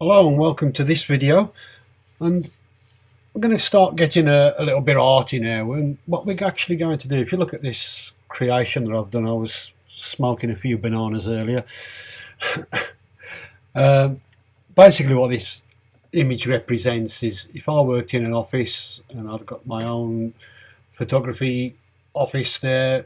Hello and welcome to this video, and we're going to start getting a little bit arty now. And what we're actually going to do, if you look at this creation that I've done, I was smoking a few bananas earlier. Basically what this image represents is if I worked in an office and I've got my own photography office there,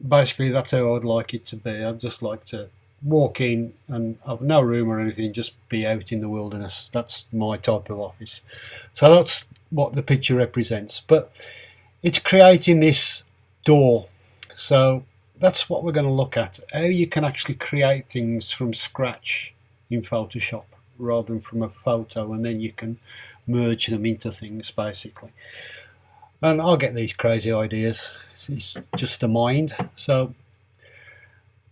basically that's how I'd like it to be. I'd just like to walk in and have no room or anything, just be out in the wilderness. That's my type of office. So that's what the picture represents, but it's creating this door. So that's what we're going to look at, how you can actually create things from scratch in Photoshop rather than from a photo, and then you can merge them into things basically. And I'll get these crazy ideas. It's just a mind. So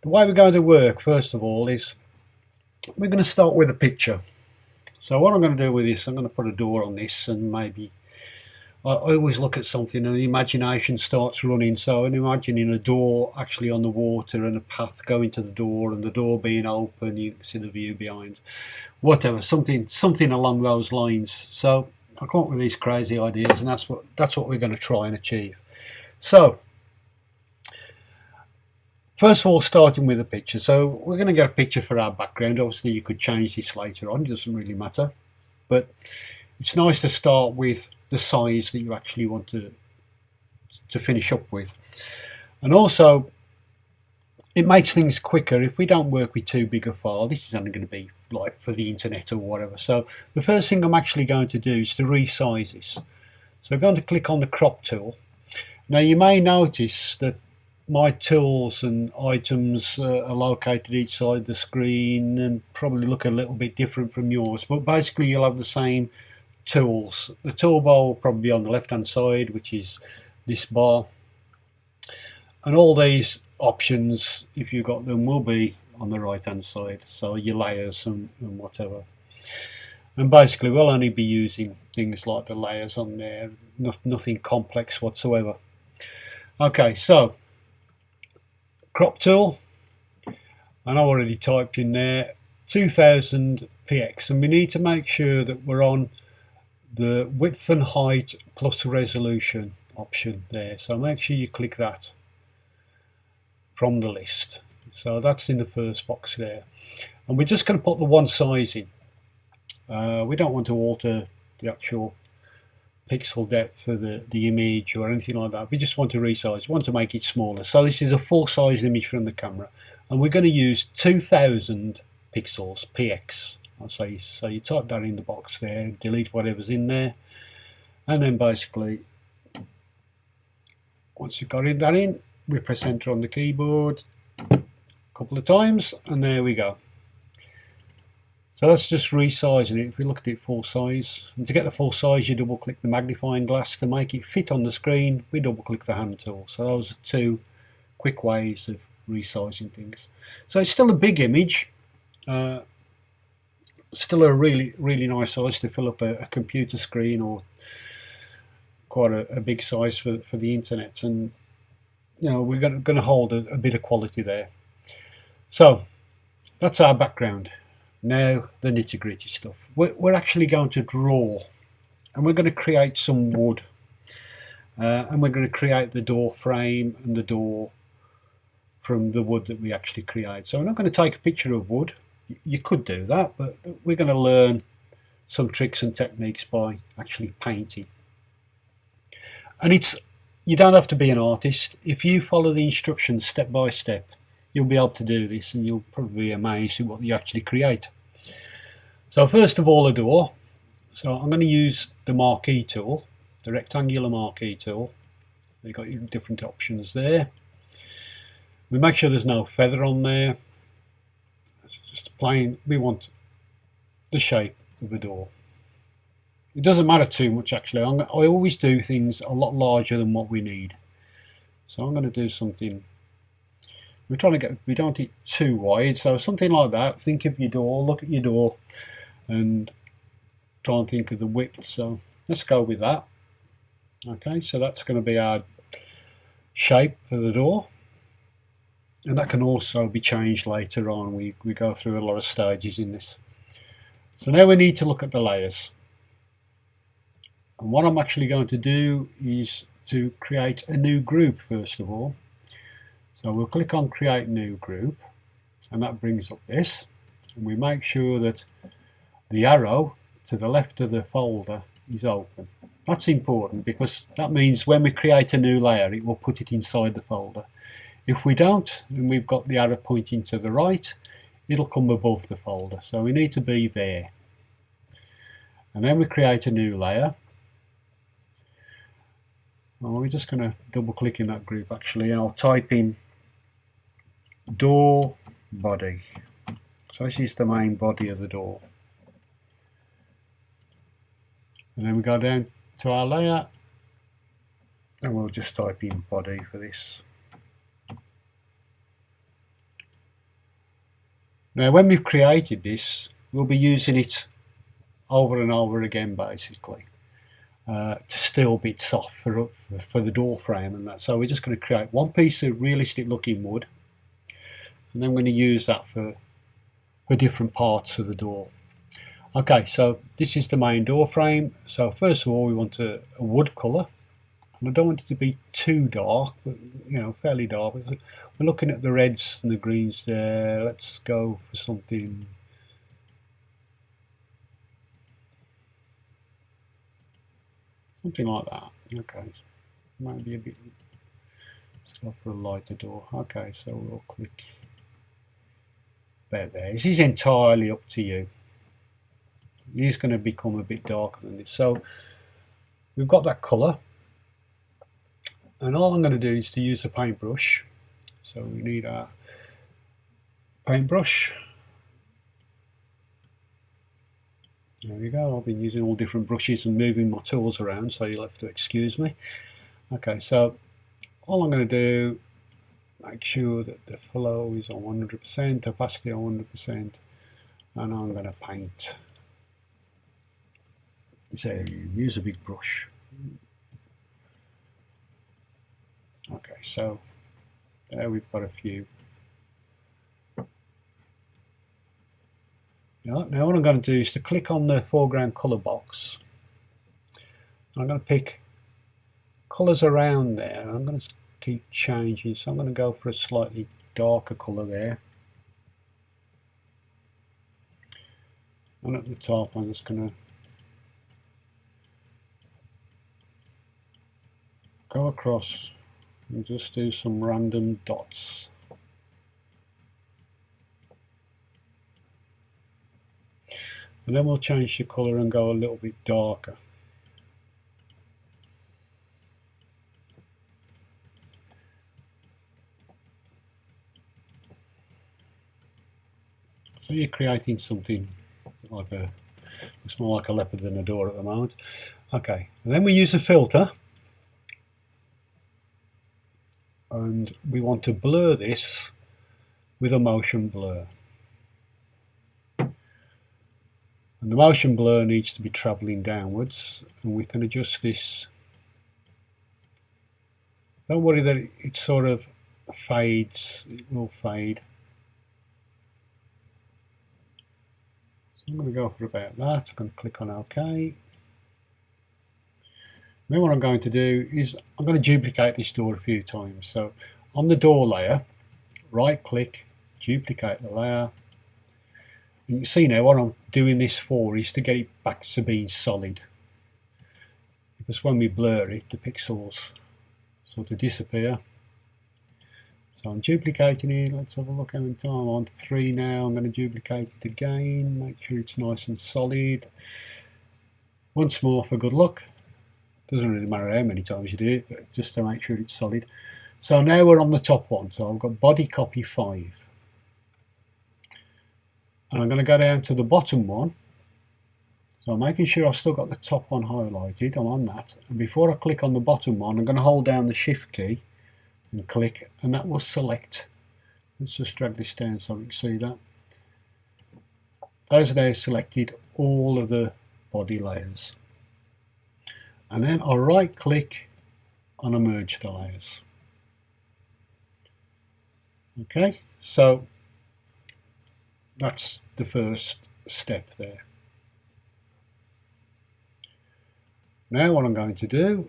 the way we're going to work, first of all, is we're going to start with a picture. So what I'm going to do with this, I'm going to put a door on this, and maybe I always look at something and the imagination starts running. So I'm imagining a door actually on the water and a path going to the door, and the door being open, you can see the view behind. Whatever, something along those lines. So I come up with these crazy ideas, and that's what we're going to try and achieve. So first of all, starting with a picture. So we're going to get a picture for our background. Obviously you could change this later on, it doesn't really matter, but it's nice to start with the size that you actually want to finish up with. And also it makes things quicker if we don't work with too big a file. This is only going to be like for the internet or whatever. So the first thing I'm actually going to do is to resize this. So I'm going to click on the crop tool. Now you may notice that my tools and items are located each side of the screen and probably look a little bit different from yours, but basically you'll have the same tools. The toolbar will probably be on the left hand side, which is this bar, and all these options, if you've got them, will be on the right hand side, so your layers and whatever. And basically we'll only be using things like the layers on there, nothing complex whatsoever. Okay, so crop tool, and I already typed in there 2000 px, and we need to make sure that we're on the width and height plus resolution option there. So make sure you click that from the list. So that's in the first box there, and we're just going to put the one size in. We don't want to alter the actual pixel depth of the image or anything like that. We just want to resize, want to make it smaller. So this is a full size image from the camera, and we're going to use 2000 pixels px. So you type that in the box there, delete whatever's in there, and then basically once you've got that in, we press enter on the keyboard a couple of times, and there we go. So that's just resizing it. If we look at it full size, and to get the full size you double click the magnifying glass. To make it fit on the screen, we double click the hand tool. So those are two quick ways of resizing things. So it's still a big image, still a really nice size to fill up a computer screen, or quite a big size for the internet, and you know we're going to hold a bit of quality there. So that's our background. Now the nitty-gritty stuff. We're actually going to draw, and we're going to create some wood, and we're going to create the door frame and the door from the wood that we actually create. So I'm not going to take a picture of wood. You could do that, but we're going to learn some tricks and techniques by actually painting. And you don't have to be an artist. If you follow the instructions step by step, you'll be able to do this, and you'll probably be amazed at what you actually create. So first of all, a door. So I'm going to use the Marquee Tool, the rectangular Marquee Tool. You've got your different options there. We make sure there's no feather on there. Just plain, we want the shape of the door. It doesn't matter too much actually. I always do things a lot larger than what we need. So I'm going to do something. We don't want it too wide, so something like that. Think of your door, look at your door, and try and think of the width. So let's go with that. Okay, so that's going to be our shape of the door, and that can also be changed later on. We go through a lot of stages in this. So now we need to look at the layers. And what I'm actually going to do is to create a new group first of all. So we'll click on create new group, and that brings up this. And we make sure that the arrow to the left of the folder is open. That's important because that means when we create a new layer, it will put it inside the folder. If we don't, and we've got the arrow pointing to the right, it'll come above the folder. So we need to be there. And then we create a new layer. Well, we're just going to double click in that group actually, and I'll type in door body. So this is the main body of the door. And then we go down to our layer, and we'll just type in body for this. Now when we've created this, we'll be using it over and over again basically to steal bits off for the door frame and that. So we're just going to create one piece of realistic looking wood, and then we're going to use that for different parts of the door. Okay, so this is the main door frame. So first of all we want a wood colour, and I don't want it to be too dark, but fairly dark. We're looking at the reds and the greens there. Let's go for something like that. Okay, maybe a bit. Let's go for a lighter door. Okay, so we'll click there. This is entirely up to you. It is going to become a bit darker than this. So we've got that colour, and all I'm going to do is to use a paintbrush. So we need our paintbrush. There we go. I've been using all different brushes and moving my tools around, so you'll have to excuse me. Okay, so all I'm going to do, make sure that the flow is on 100%, opacity on 100%, and I'm going to paint this area. Use a big brush. Okay, so there we've got a few. Now what I'm going to do is to click on the foreground colour box. I'm going to pick colours around there. I'm going to keep changing, so I'm going to go for a slightly darker colour there. And at the top I'm just going to go across and just do some random dots. And then we'll change the colour and go a little bit darker. So you're creating something like it's more like a leopard than a door at the moment. Okay, and then we use a filter, and we want to blur this with a motion blur. And the motion blur needs to be travelling downwards, and we can adjust this. Don't worry that it sort of fades, it will fade. So I'm going to go for about that. I'm going to click on OK. Then what I'm going to do is I'm going to duplicate this door a few times. So on the door layer, right click, duplicate the layer. And you can see now what I'm doing this for is to get it back to being solid. Because when we blur it, the pixels sort of disappear. So I'm duplicating it. Let's have a look how many times. I'm on 3 now. I'm going to duplicate it again. Make sure it's nice and solid. Once more for good luck. Doesn't really matter how many times you do it, but just to make sure it's solid. So now we're on the top one. So I've got body copy 5. And I'm going to go down to the bottom one. So I'm making sure I've still got the top one highlighted. I'm on that. And before I click on the bottom one, I'm going to hold down the shift key and click, and that will select. Let's just drag this down so we can see that. Those there selected all of the body layers. And then I'll right click and I'll merge the layers. Okay, so that's the first step there. Now what I'm going to do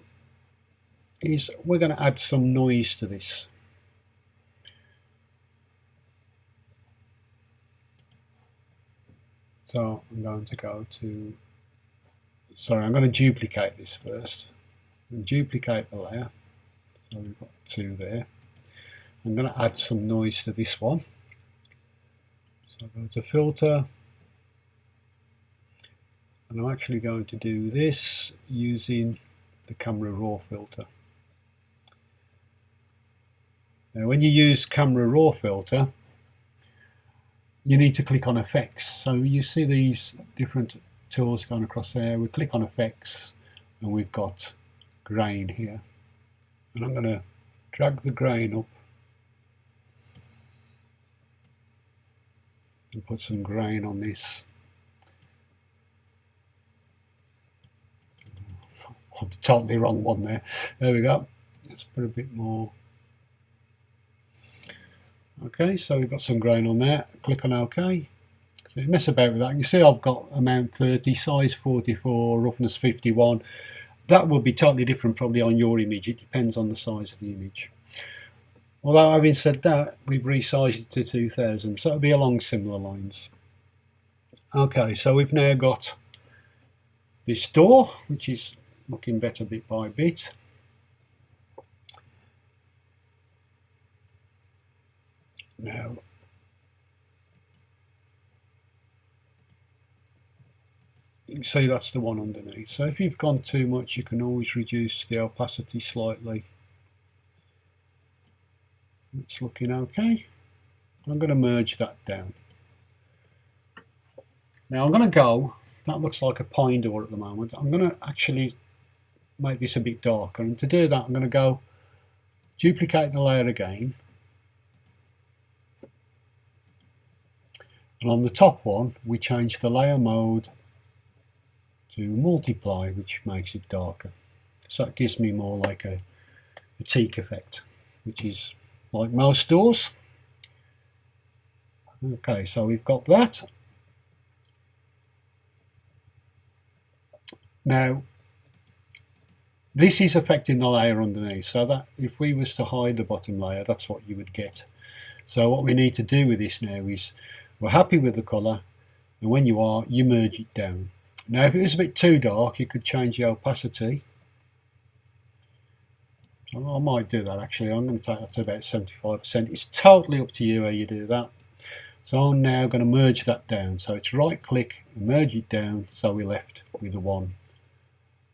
is we're going to add some noise to this. So I'm going to go to, sorry, I'm going to duplicate this first. And duplicate the layer. So we've got two there. I'm going to add some noise to this one. So I go to filter. And I'm actually going to do this using the camera raw filter. Now when you use camera raw filter, you need to click on effects. So you see these different tools going across there. We click on effects and we've got grain here. And I'm going to drag the grain up and put some grain on this. Oh, the totally wrong one there. There we go. Let's put a bit more. Okay, so we've got some grain on there. Click on OK. So mess about with that. You see I've got amount 30, size 44, roughness 51. That will be totally different probably on your image. It depends on the size of the image. Although having said that, we've resized it to 2000, so it'll be along similar lines. Okay, so we've now got this door, which is looking better bit by bit. Now, you can see that's the one underneath. So if you've gone too much, you can always reduce the opacity slightly. It's looking okay. I'm going to merge that down. Now I'm going to go, that looks like a pine door at the moment. I'm going to actually make this a bit darker, and to do that I'm going to go duplicate the layer again. And on the top one, we change the layer mode to multiply, which makes it darker. So it gives me more like a teak effect, which is like most doors. Okay, so we've got that. Now, this is affecting the layer underneath, so that if we was to hide the bottom layer, that's what you would get. So what we need to do with this now is, we're happy with the colour, and when you are, you merge it down. Now if it was a bit too dark, you could change the opacity. So I might do that actually. I'm going to take that to about 75%. It's totally up to you how you do that. So I'm now going to merge that down. So it's right click, merge it down, so we're left with the one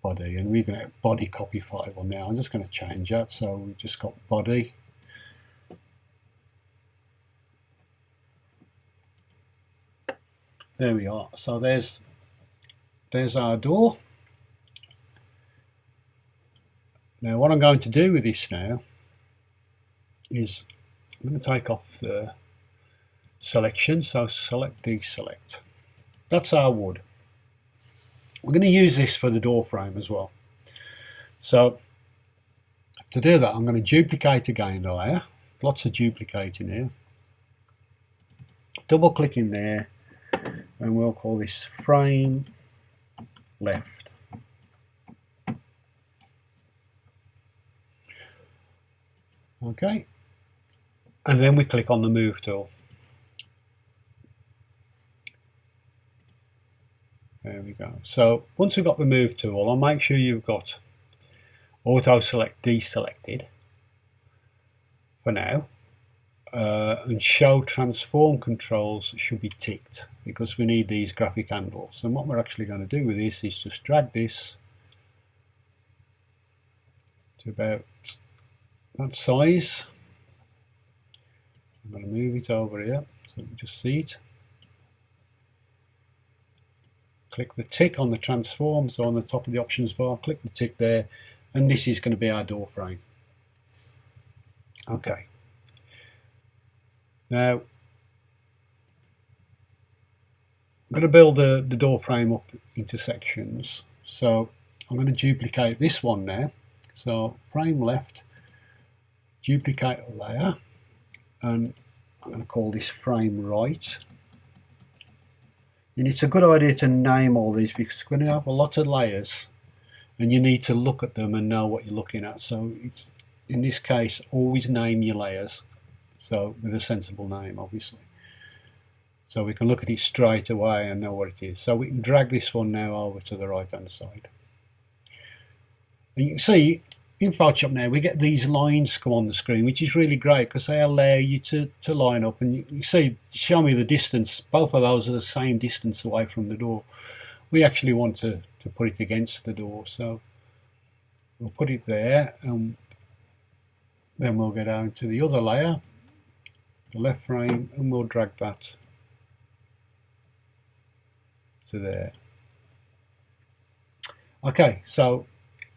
body. And we're going to have body copy file now. I'm just going to change that. So we've just got body. There we are. So there's our door. Now what I'm going to do with this now is I'm going to take off the selection. So select, deselect. That's our wood. We're going to use this for the door frame as well. So to do that, I'm going to duplicate again the layer. Lots of duplicating here. Double click in there. And we'll call this frame left. Okay, and then we click on the move tool. There we go. So once we've got the move tool, I'll make sure you've got auto select deselected for now. And show transform controls should be ticked because we need these graphic handles. And what we're actually going to do with this is just drag this to about that size. I'm going to move it over here so you can just see it. Click the tick on the transform, so on the top of the options bar, click the tick there, and this is going to be our door frame. Okay. Now, I'm going to build the door frame up into sections. So I'm going to duplicate this one now. So frame left, duplicate a layer, and I'm going to call this frame right. And it's a good idea to name all these because we're going to have a lot of layers and you need to look at them and know what you're looking at. So in this case, always name your layers, so with a sensible name, obviously. So we can look at it straight away and know what it is. So we can drag this one now over to the right hand side. And you can see in Photoshop now we get these lines come on the screen, which is really great because they allow you to line up, and you can see, show me the distance. Both of those are the same distance away from the door. We actually want to put it against the door, so we'll put it there, and then we'll go down to the other layer, the left frame, and we'll drag that to there. Okay, so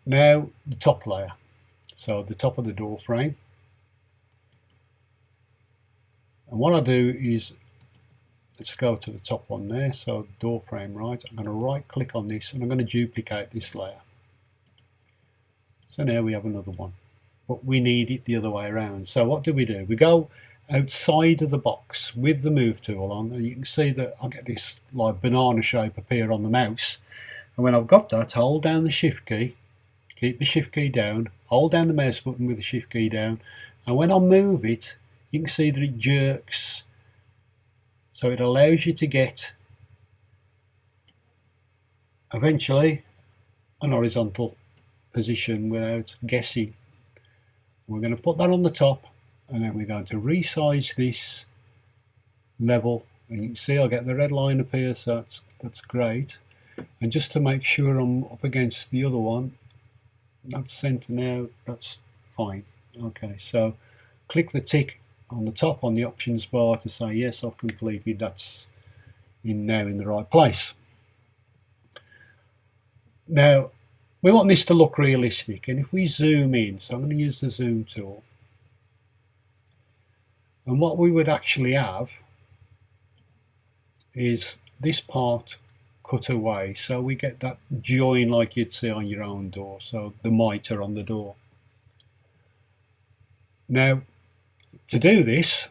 now the top layer, so the top of the door frame, and what I do is, let's go to the top one there, so door frame right, I'm going to right click on this and I'm going to duplicate this layer. So now we have another one, but we need it the other way around. So what do? We go outside of the box with the move tool on, and you can see that I get this like banana shape appear on the mouse, and when I've got that, hold down the shift key, keep the shift key down, hold down the mouse button with the shift key down, and when I move it, you can see that it jerks, so it allows you to get eventually an horizontal position without guessing. We're going to put that on the top, and then we're going to resize this level, and you can see I get the red line appear, so that's great. And just to make sure I'm up against the other one, that's centre now, that's fine. Okay, so click the tick on the top on the options bar to say yes, I've completed, that's now in the right place. Now we want this to look realistic, and if we zoom in, so I'm going to use the zoom tool, and what we would actually have is this part cut away, so we get that join like you'd see on your own door, so the mitre on the door. Now to do this,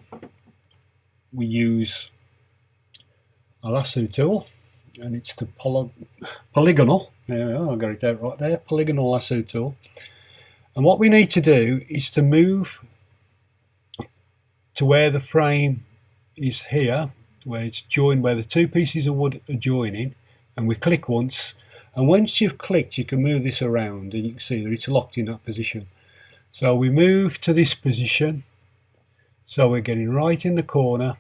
we use a lasso tool, and it's the Polygonal. There we are, I got it out right there, Polygonal lasso tool. And what we need to do is to move to where the frame is here, where it's joined, where the two pieces of wood are joining, and we click once, and once you've clicked you can move this around, and you can see that it's locked in that position. So we move to this position, so we're getting right in the corner,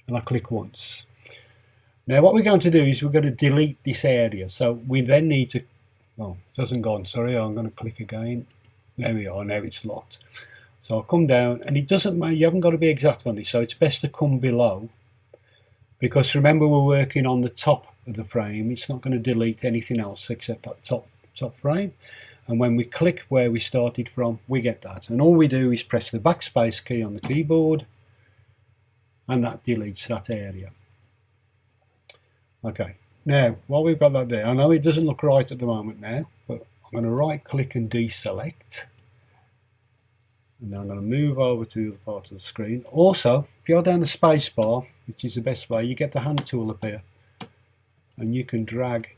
and I click once. Now what we're going to do is we're going to delete this area, so we then need to, oh, it hasn't gone, sorry, I'm going to click again. There we are, now it's locked. So I'll come down, and it doesn't matter, you haven't got to be exact on this, so it's best to come below, because remember we're working on the top of the frame, it's not going to delete anything else except that top frame. And when we click where we started from, we get that, and all we do is press the backspace key on the keyboard, and that deletes that area. Okay, now while we've got that there, I know it doesn't look right at the moment now, but I'm going to right click and deselect, and then I'm going to move over to the other part of the screen. Also, if you hold down the space bar, which is the best way, you get the hand tool appear, and you can drag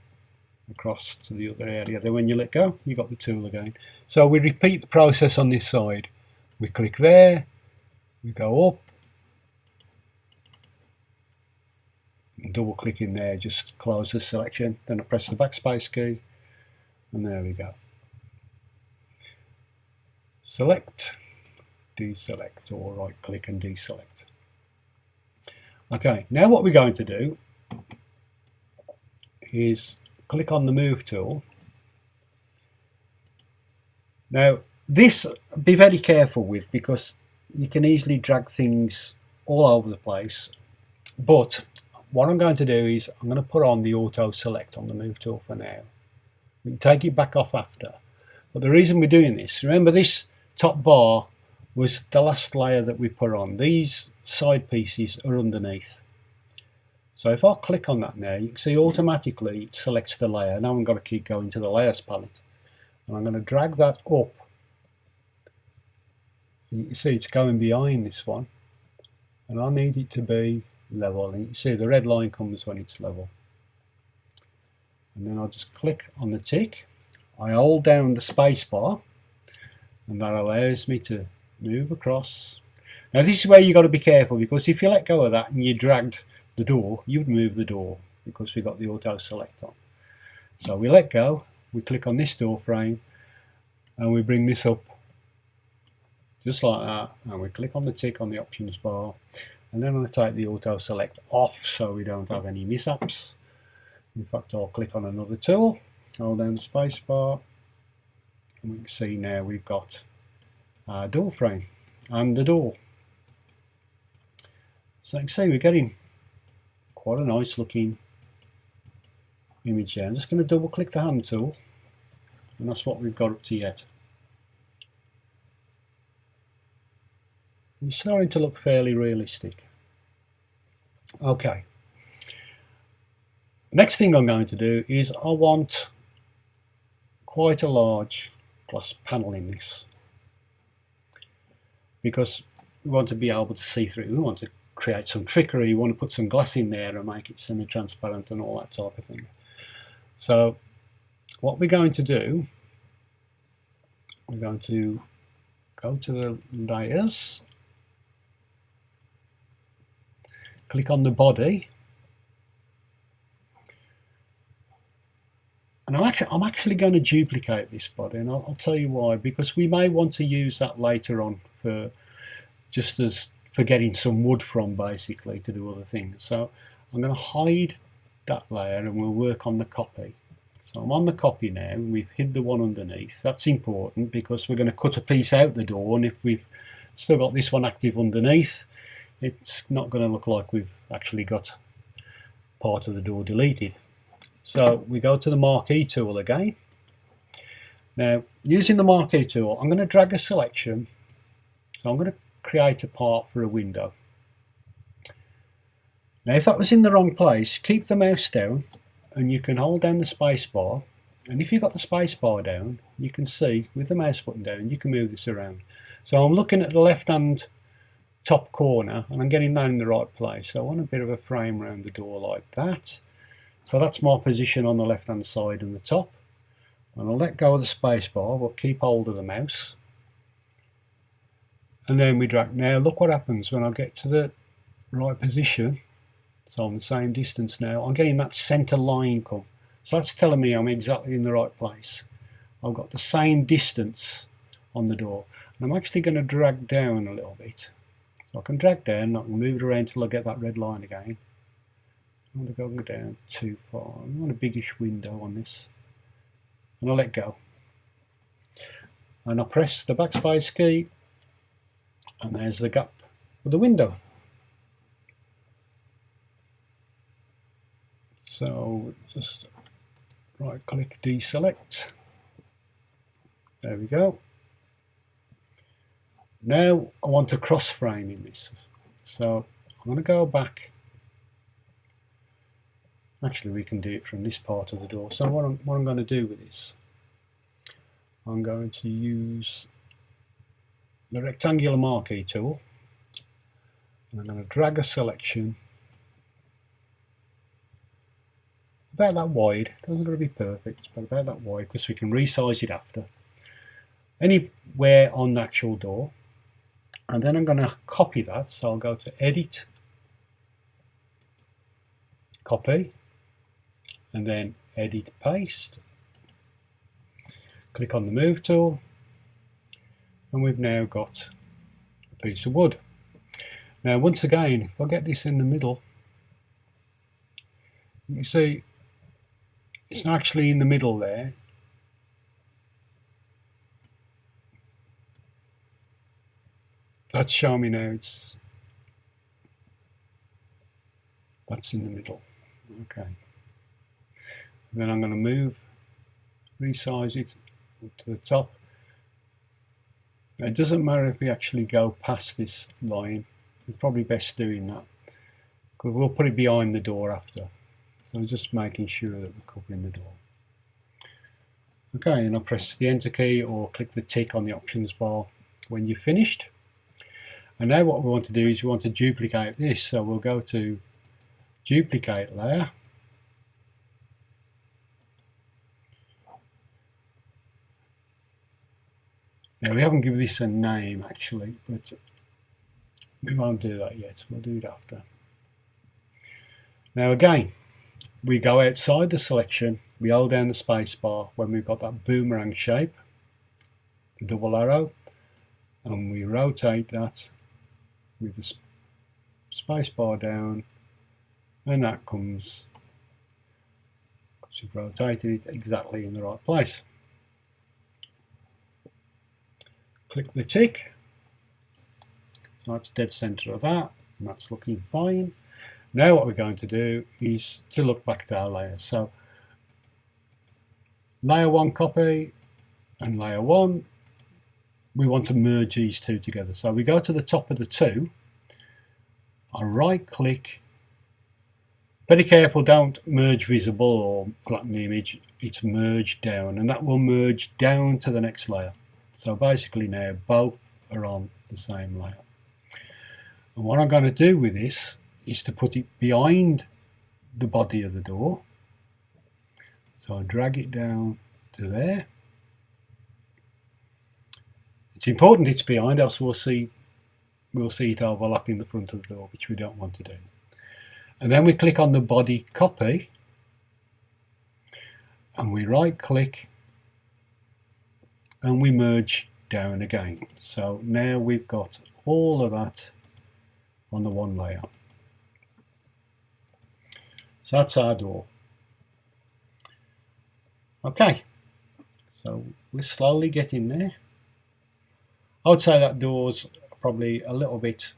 across to the other area. Then when you let go, you got the tool again. So we repeat the process on this side. We click there, we go up, double click in there, just close the selection, then I press the backspace key, and there we go. Select, deselect, or right click and deselect. Okay, now what we're going to do is click on the move tool. Now this, be very careful with, because you can easily drag things all over the place, but what I'm going to do is I'm going to put on the auto select on the move tool for now. We can take it back off after, but the reason we're doing this, remember this top bar was the last layer that we put on. These side pieces are underneath. So if I click on that now, you can see automatically it selects the layer. Now I'm going to keep going to the layers palette, and I'm going to drag that up. And you can see it's going behind this one, and I need it to be level, and you can see the red line comes when it's level. And then I'll just click on the tick, I hold down the space bar, and that allows me to move across. Now this is where you've got to be careful, because if you let go of that and you dragged the door, you'd move the door, because we've got the auto select on. So we let go, we click on this door frame, and we bring this up just like that, and we click on the tick on the options bar, and then I'm going to take the auto select off so we don't have any mishaps. In fact, I'll click on another tool, hold down the space bar, and we can see now we've got our door frame and the door. So you can see we're getting quite a nice looking image there. I'm just going to double click the hand tool, and that's what we've got up to yet. It's starting to look fairly realistic. Okay. Next thing I'm going to do is I want quite a large glass panel in this, because we want to be able to see through. We want to create some trickery. We want to put some glass in there and make it semi-transparent and all that type of thing. So what we're going to do, we're going to go to the layers, click on the body, and I'm actually going to duplicate this body, and I'll tell you why. Because we may want to use that later on for just as for getting some wood from, basically, to do other things. So I'm going to hide that layer and we'll work on the copy. So I'm on the copy now, and we've hid the one underneath. That's important because we're going to cut a piece out the door, and if we've still got this one active underneath, it's not going to look like we've actually got part of the door deleted. So we go to the Marquee Tool again. Now, using the Marquee Tool, I'm going to drag a selection. So I'm going to create a part for a window. Now, if that was in the wrong place, keep the mouse down, and you can hold down the space bar. And if you've got the space bar down, you can see with the mouse button down, you can move this around. So I'm looking at the left-hand top corner, and I'm getting that in the right place. So I want a bit of a frame around the door like that. So that's my position on the left hand side and the top. And I'll let go of the space bar, but keep hold of the mouse. And then we drag. Now look what happens when I get to the right position. So I'm the same distance now. I'm getting that center line come. So that's telling me I'm exactly in the right place. I've got the same distance on the door. And I'm actually going to drag down a little bit. So I can drag down, I can move it around until I get that red line again. I want to go down too far. I want a biggish window on this. And I let go. And I press the backspace key, and there's the gap for the window. So just right click, deselect. There we go. Now I want a cross frame in this. So I'm going to go back. Actually, we can do it from this part of the door. So what I'm going to do with this, I'm going to use the rectangular Marquee tool, and I'm going to drag a selection about that wide. It doesn't got to be perfect, but about that wide, because we can resize it after. Anywhere on the actual door. And then I'm going to copy that. So I'll go to Edit, Copy, and then Edit, Paste. Click on the Move tool, and we've now got a piece of wood. Now once again, if I get this in the middle, you can see it's not actually in the middle there. That's showing me now that's in the middle. Okay. And then I'm going to resize it up to the top. Now, it doesn't matter if we actually go past this line. It's probably best doing that, because we'll put it behind the door after. So I'm just making sure that we're covering the door. Okay, and I'll press the Enter key or click the tick on the options bar when you've finished. And now what we want to do is we want to duplicate this. So we'll go to Duplicate Layer. Now we haven't given this a name actually, but we won't do that yet, we'll do it after. Now again, we go outside the selection, we hold down the space bar when we've got that boomerang shape, the double arrow, and we rotate that with the space bar down, and that comes, because you've rotated it exactly in the right place. Click the tick, so that's dead center of that, and that's looking fine. Now what we're going to do is to look back at our layers. So layer 1 copy and layer 1, we want to merge these two together. So we go to the top of the two, I right click, very careful, don't merge visible or flatten the image, it's merge down, and that will merge down to the next layer. So basically now both are on the same layer. And what I'm going to do with this is to put it behind the body of the door. So I drag it down to there. It's important it's behind, else we'll see it overlapping the front of the door, which we don't want to do. And then we click on the body copy, and we right click, and we merge down again. So now we've got all of that on the one layer. So that's our door. Okay, so we're slowly getting there. I would say that door's probably a little bit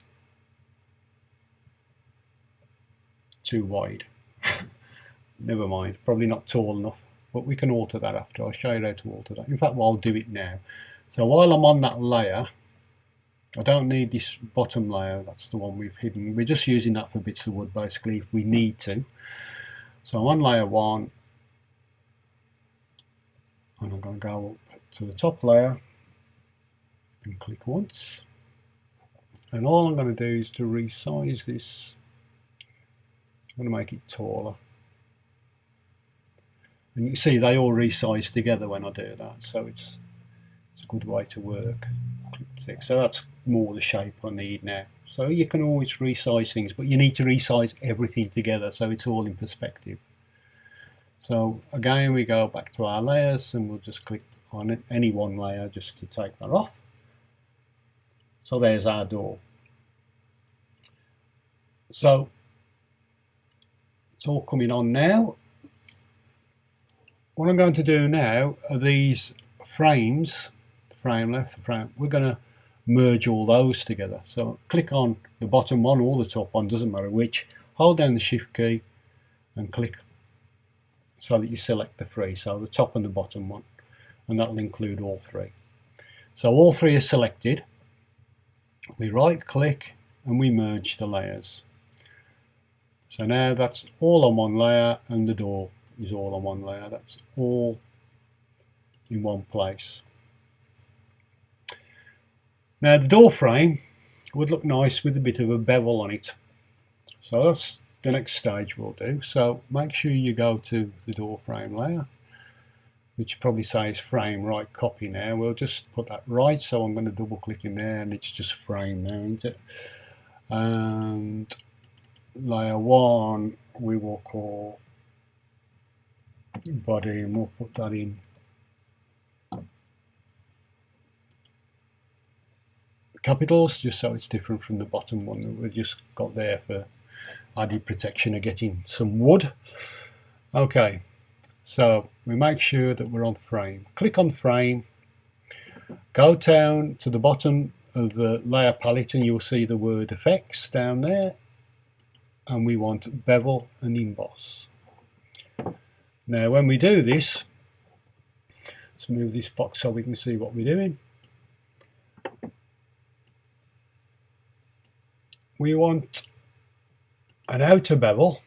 too wide. Never mind, probably not tall enough, but we can alter that after. I'll show you how to alter that. In fact, I'll do it now. So while I'm on that layer, I don't need this bottom layer, that's the one we've hidden. We're just using that for bits of wood basically if we need to. So I'm on layer 1, and I'm going to go up to the top layer and click once. And all I'm going to do is to resize this. I'm going to make it taller. And you can see they all resize together when I do that, so it's a good way to work. So that's more the shape I need now. So you can always resize things, but you need to resize everything together so it's all in perspective. So again, we go back to our layers and we'll just click on any one layer just to take that off. So there's our door. So it's all coming on now. What I'm going to do now are these frames, the frame left, the frame, we're going to merge all those together. So click on the bottom one or the top one, doesn't matter which, hold down the shift key and click so that you select the three, so the top and the bottom one, and that'll include all three. So all three are selected. We right click and we merge the layers. So now that's all on one layer and the door is all on one layer. That's all in one place. Now the door frame would look nice with a bit of a bevel on it. So that's the next stage we'll do. So make sure you go to the door frame layer, which probably says frame right copy now. We'll just put that right, so I'm going to double click in there and it's just frame now, isn't it? And layer 1 we will call body, and we'll put that in capitals just so it's different from the bottom one that we just got there for added protection of getting some wood. Okay, so we make sure that we're on frame. Click on frame, go down to the bottom of the layer palette and you'll see the word effects down there, and we want bevel and emboss. Now when we do this, let's move this box so we can see what we're doing. We want an outer bevel,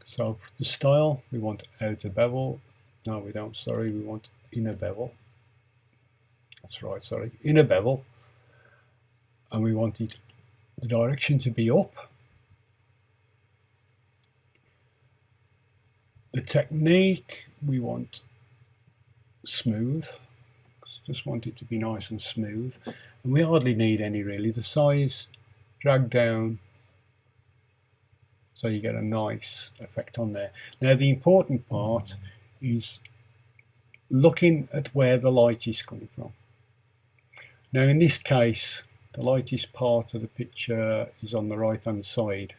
so the style we want outer bevel. No, we don't, sorry, we want inner bevel. That's right, sorry, inner bevel, and we want it, the direction to be up. The technique we want smooth, Just want it to be nice and smooth, and we hardly need any really. The size, drag down so you get a nice effect on there. Now the important part is looking at where the light is coming from. Now in this case, the lightest part of the picture is on the right hand side.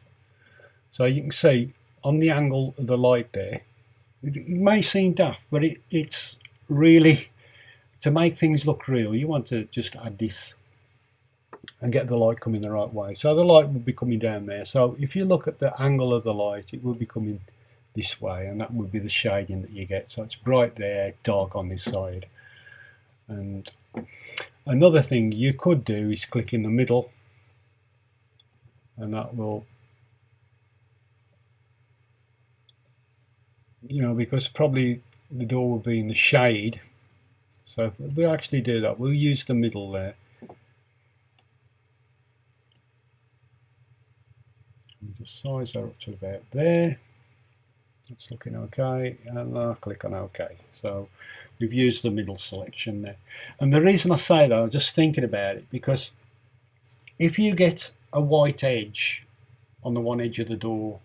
So you can see on the angle of the light there, it may seem daft, but it's really, to make things look real, you want to just add this and get the light coming the right way. So the light will be coming down there. So if you look at the angle of the light, it will be coming this way, and that would be the shading that you get. So it's bright there, dark on this side. And another thing you could do is click in the middle, and that will, because probably the door will be in the shade. So if we actually do that, we'll use the middle there. Just size that up to about there. It's looking okay, and I'll click on OK. So we've used the middle selection there. And the reason I say that, I'm just thinking about it, because if you get a white edge on the one edge of the door,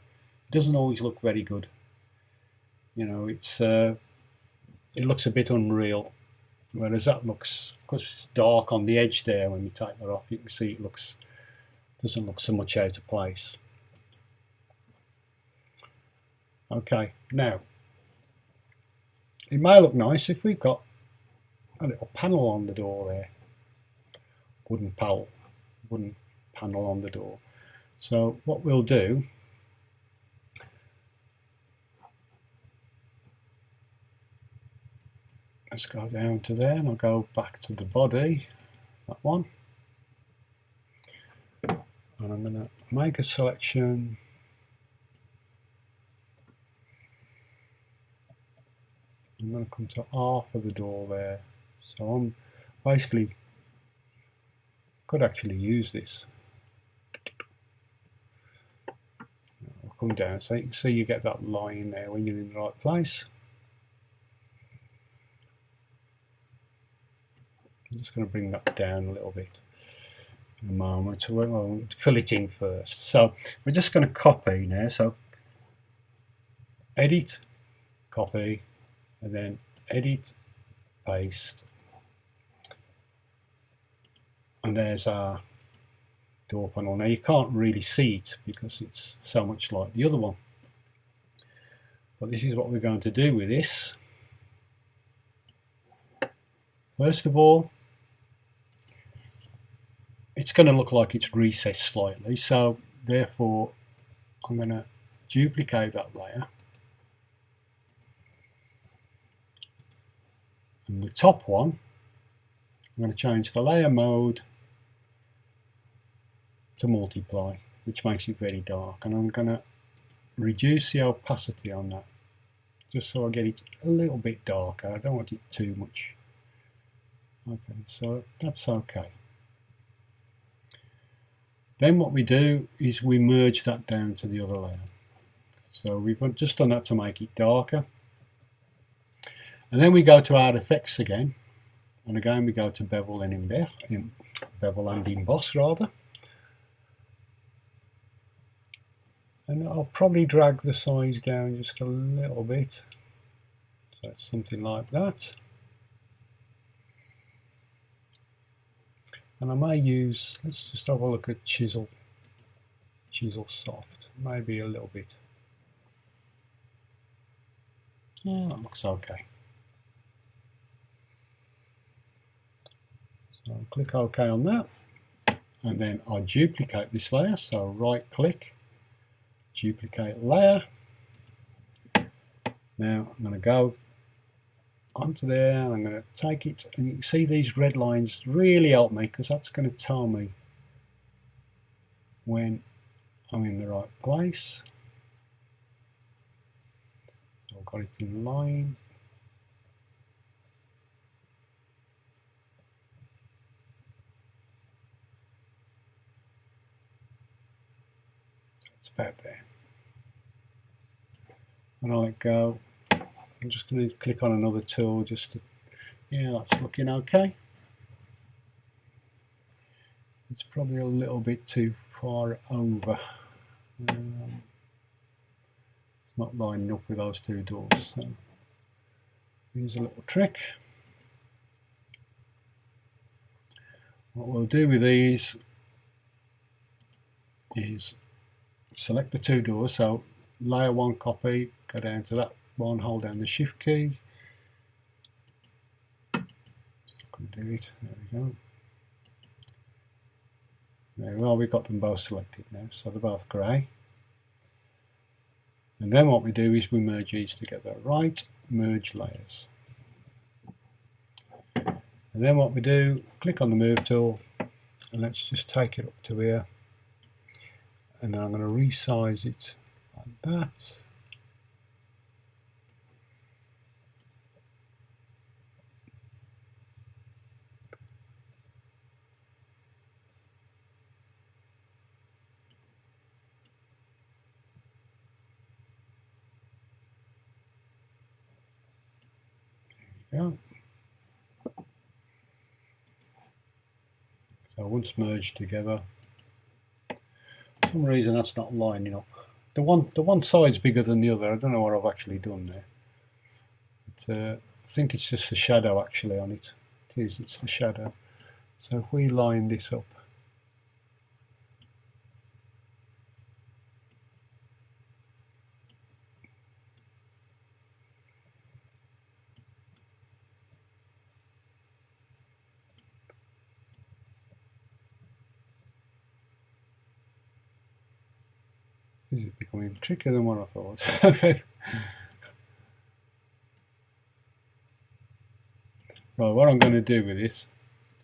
it doesn't always look very good. It looks a bit unreal, whereas that looks, because it's dark on the edge there, when you take that off, you can see it doesn't look so much out of place. Okay, now it may look nice if we've got a little panel on the door there, wooden panel on the door. So what we'll do, let's go down to there, and I'll go back to the body, that one, and I'm going to make a selection. I'm going to come to half of the door there. So I'm basically, could actually use this. I'll come down so you can see you get that line there when you're in the right place. I'm just going to bring that down a little bit in a moment. We'll fill it in first. So we're just going to copy now. So edit, copy, and then edit, paste, and there's our door panel. Now you can't really see it because it's so much like the other one, but this is what we're going to do with this. First of all, it's going to look like it's recessed slightly, so therefore I'm going to duplicate that layer. And the top one, I'm going to change the layer mode to multiply, which makes it very dark, and I'm going to reduce the opacity on that, just so I get it a little bit darker. I don't want it too much. Okay, so that's okay. Then what we do is we merge that down to the other layer. So we've just done that to make it darker. And then we go to our effects again, and again we go to Bevel and Emboss rather. And I'll probably drag the size down just a little bit, so it's something like that. And I may use, let's just have a look at chisel soft, maybe a little bit. Yeah, that looks okay. So I'll click OK on that, and then I'll duplicate this layer. So right click, duplicate layer. Now I'm going to go onto there, and I'm going to take it, and you can see these red lines really help me, because that's going to tell me when I'm in the right place. I've got it in line. About there, and I'll let go. I'm just going to click on another tool just to Yeah, that's looking okay. It's probably a little bit too far over. It's not lining up with those two doors. So here's a little trick. What we'll do with these is select the two doors. So layer one copy, go down to that one, hold down the shift key. Do it. There we go. There we are. We've got them both selected now, so they're both grey. And then what we do is we merge these together. Right, merge layers. And then what we do, click on the move tool, and let's just take it up to here. And then I'm going to resize it like that. There we go. So once merged together, for some reason that's not lining up. The one side's bigger than the other. I don't know what I've actually done there. But, I think it's just the shadow actually on it. It is, it's the shadow. So if we line this up, this is becoming trickier than what I thought. Right, what I'm going to do with this,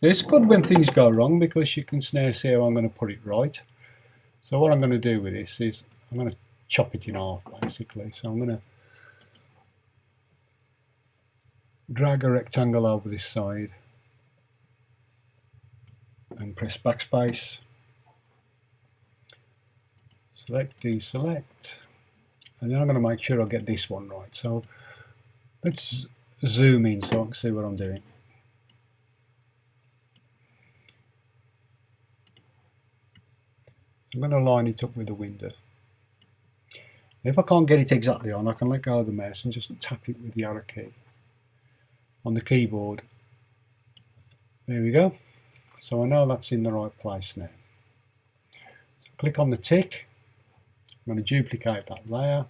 it's good when things go wrong because you can now see how I'm going to put it right. So what I'm going to do with this is I'm going to chop it in half basically. So I'm going to drag a rectangle over this side and press backspace. Select, deselect, and then I'm going to make sure I get this one right. So let's zoom in so I can see what I'm doing. I'm going to line it up with the window. If I can't get it exactly on, I can let go of the mouse and just tap it with the arrow key on the keyboard. There we go. So I know that's in the right place now. So click on the tick. I'm going to duplicate that layer.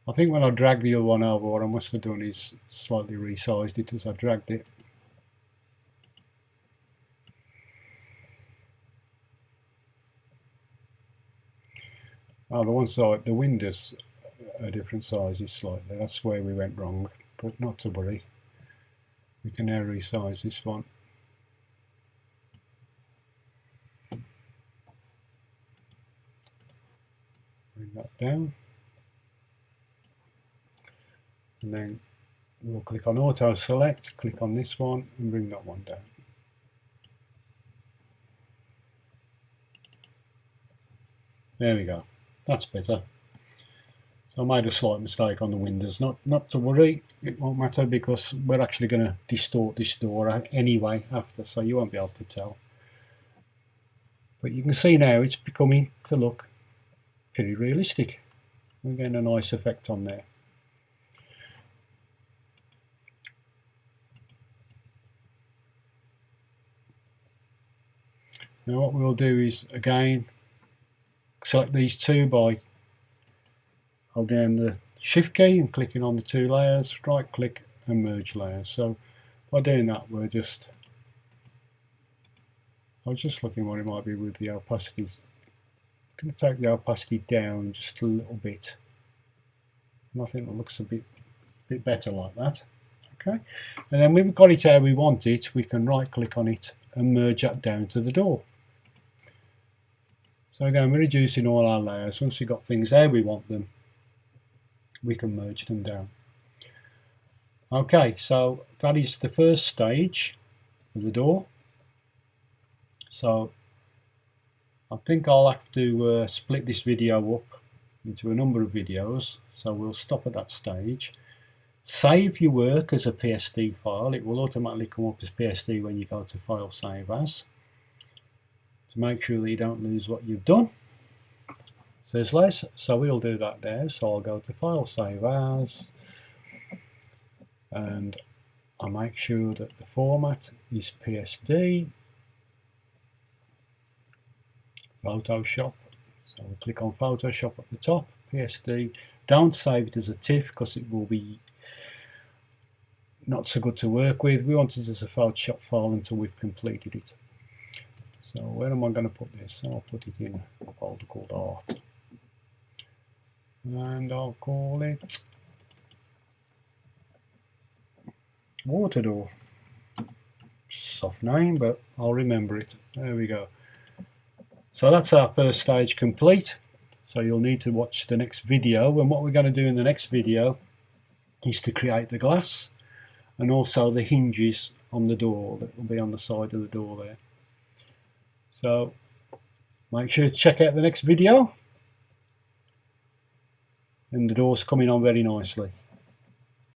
I think when I dragged the other one over, what I must have done is slightly resized it as I dragged it. Oh, the one side, the windows are different sizes slightly. That's where we went wrong, but not to worry. We can now resize this one. Bring that down. And then we'll click on auto select, click on this one and bring that one down. There we go. That's better. So I made a slight mistake on the windows. Not to worry, it won't matter because we're actually going to distort this door anyway after, so you won't be able to tell. But you can see now it's becoming to look pretty realistic. We're getting a nice effect on there. Now what we'll do is again select these two by holding down the shift key and clicking on the two layers, right click and merge layers. So by doing that I was just looking what it might be with the opacity. I'm going to take the opacity down just a little bit. And I think it looks a bit better like that. Okay, and then when we've got it how we want it, we can right click on it and merge that down to the door. So again, we're reducing all our layers. Once we've got things how we want them, we can merge them down. Okay, so that is the first stage of the door. So I think I'll have to split this video up into a number of videos. So we'll stop at that stage. Save your work as a PSD file. It will automatically come up as PSD when you go to File Save As, to make sure that you don't lose what you've done. So there's less, so we'll do that there. So I'll go to File Save As, and I'll make sure that the format is PSD, Photoshop. So we'll click on Photoshop at the top, PSD. Don't save it as a TIFF because it will be not so good to work with. We want it as a Photoshop file until we've completed it. So where am I going to put this? I'll put it in a folder called Art. And I'll call it Water Door. Soft name, but I'll remember it. There we go. So that's our first stage complete. So you'll need to watch the next video, and what we're going to do in the next video is to create the glass and also the hinges on the door that will be on the side of the door there. So make sure to check out the next video, and the door's coming on very nicely.